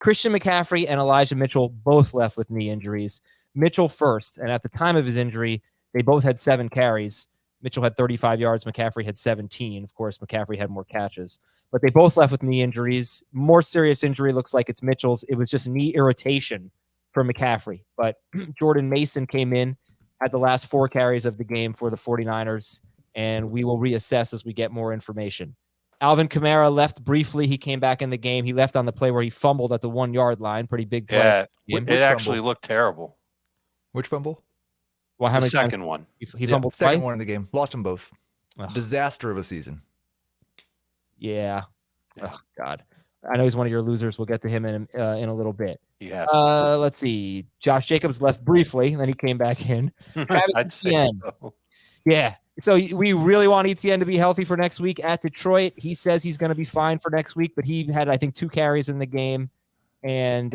Christian McCaffrey and Elijah Mitchell both left with knee injuries. Mitchell first, and at the time of his injury, they both had 7 carries. Mitchell had 35 yards. McCaffrey had 17. Of course, McCaffrey had more catches. But they both left with knee injuries. More serious injury looks like it's Mitchell's. It was just knee irritation for McCaffrey. But Jordan Mason came in, had the last 4 carries of the game for the 49ers, and we will reassess as we get more information. Alvin Kamara left briefly. He came back in the game. He left on the play where he fumbled at the 1-yard line. Pretty big play. Yeah, it actually looked terrible. Which fumble? Well, the second one. He fumbled second twice? one in the game. Lost them both. Ugh. Disaster of a season. Yeah. Oh, God. I know he's one of your losers. We'll get to him in a little bit. He has let's see. Josh Jacobs left briefly, and then he came back in. Travis I'd say Etienne. so. Yeah. So we really want Etienne to be healthy for next week at Detroit. He says he's going to be fine for next week, but he had, I think, 2 carries in the game. And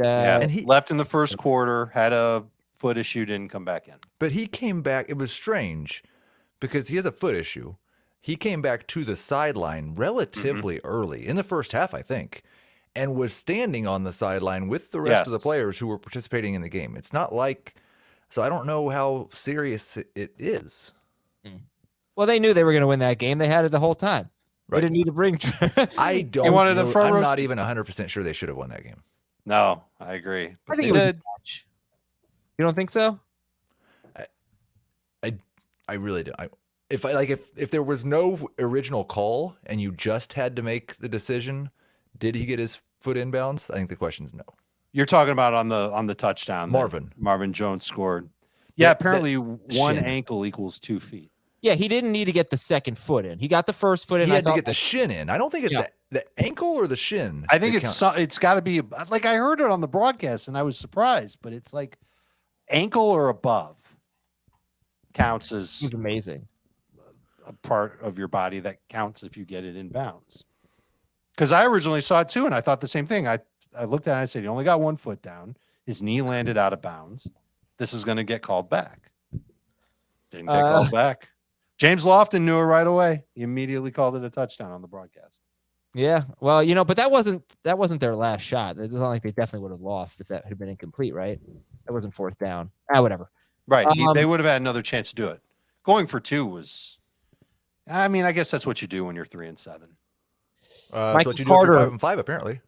he left in the first quarter, had a foot issue, didn't come back in. But he came back. It was strange because he has a foot issue. He came back to the sideline relatively early in the first half, I think, and was standing on the sideline with the rest of the players who were participating in the game. It's not like, so I don't know how serious it is. Well, they knew they were going to win that game. They had it the whole time. Right. They didn't need to bring. I don't. I'm not even 100% sure they should have won that game. No, I agree. I think it was a touch. You don't think so? I really do. If there was no original call and you just had to make the decision, did he get his foot inbounds? I think the question is no. You're talking about on the touchdown. Marvin Jones scored. Yeah, apparently one ankle equals 2 feet. Yeah, he didn't need to get the second foot in. He got the first foot in. He had to get the shin in. I don't think it's the ankle or the shin. I think it's got to be like, I heard it on the broadcast and I was surprised, but it's like ankle or above counts as amazing. A part of your body that counts if you get it in bounds. Because I originally saw it too, and I thought the same thing. I looked at it and I said, he only got 1 foot down. His knee landed out of bounds. This is going to get called back. Didn't get called back. James Lofton knew it right away. He immediately called it a touchdown on the broadcast. Yeah, well, but that wasn't their last shot. It's not like they definitely would have lost if that had been incomplete, right? That wasn't 4th down. Whatever. Right. They would have had another chance to do it. Going for 2 was, I mean, I guess that's what you do when you're 3-7. That's what you do if you're 5-5, apparently.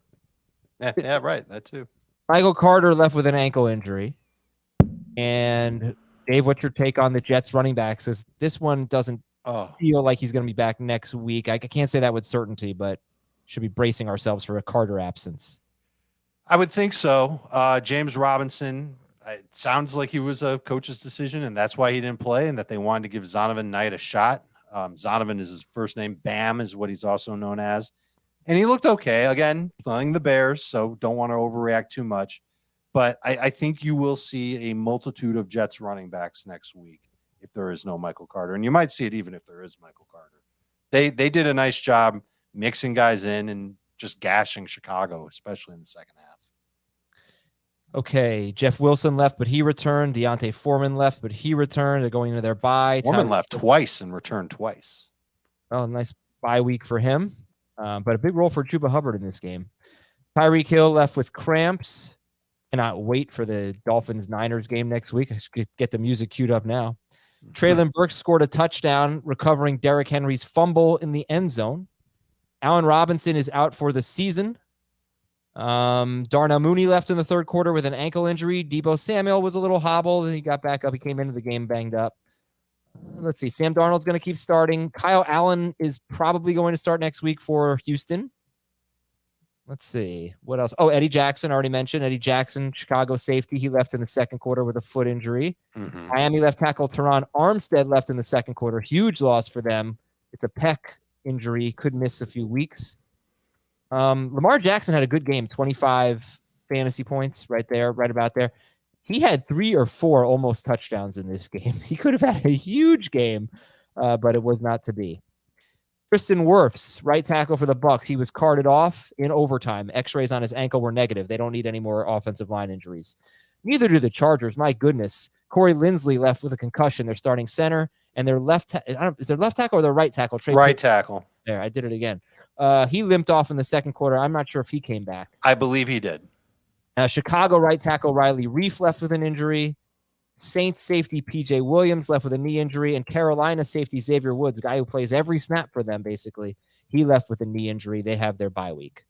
Yeah, right. That too. Michael Carter left with an ankle injury. And Dave, what's your take on the Jets running backs? Because this one doesn't feel like he's going to be back next week. I can't say that with certainty, but should be bracing ourselves for a Carter absence. I would think so. James Robinson, it sounds like he was a coach's decision, and that's why he didn't play, and that they wanted to give Zonovan Knight a shot. Zonovan is his first name. Bam is what he's also known as. And he looked okay. Again, playing the Bears, so don't want to overreact too much. But I think you will see a multitude of Jets running backs next week if there is no Michael Carter. And you might see it even if there is Michael Carter. They did a nice job mixing guys in and just gashing Chicago, especially in the second half. Okay, Jeff Wilson left, but he returned. Deontay Foreman left, but he returned. They're going into their bye. Foreman left twice and returned twice. Oh, nice bye week for him. But a big role for Chuba Hubbard in this game. Tyreek Hill left with cramps. Cannot wait for the Dolphins-Niners game next week. I should get the music queued up now. Treylon Burks scored a touchdown, recovering Derrick Henry's fumble in the end zone. Allen Robinson is out for the season. Darnell Mooney left in the third quarter with an ankle injury. Deebo Samuel was a little hobbled, and he got back up. He came into the game banged up. Let's see. Sam Darnold's going to keep starting. Kyle Allen is probably going to start next week for Houston. Let's see. What else? Oh, Eddie Jackson, already mentioned. Eddie Jackson, Chicago safety. He left in the second quarter with a foot injury. Miami left tackle Teron Armstead left in the second quarter. Huge loss for them. It's a pec injury. Could miss a few weeks. Lamar Jackson had a good game. 25 fantasy points right there, right about there. He had 3 or 4 almost touchdowns in this game. He could have had a huge game, but it was not to be. Tristan Wirfs, right tackle for the Bucs. He was carted off in overtime. X-rays on his ankle were negative. They don't need any more offensive line injuries. Neither do the Chargers. My goodness. Corey Linsley left with a concussion. They're starting center, and their is their left tackle or their right tackle? Right tackle. There, I did it again. He limped off in the second quarter. I'm not sure if he came back. I believe he did. Chicago right tackle Riley Reif left with an injury. Saints safety PJ Williams left with a knee injury, and Carolina safety Xavier Woods, a guy who plays every snap for them, basically, he left with a knee injury. They have their bye week.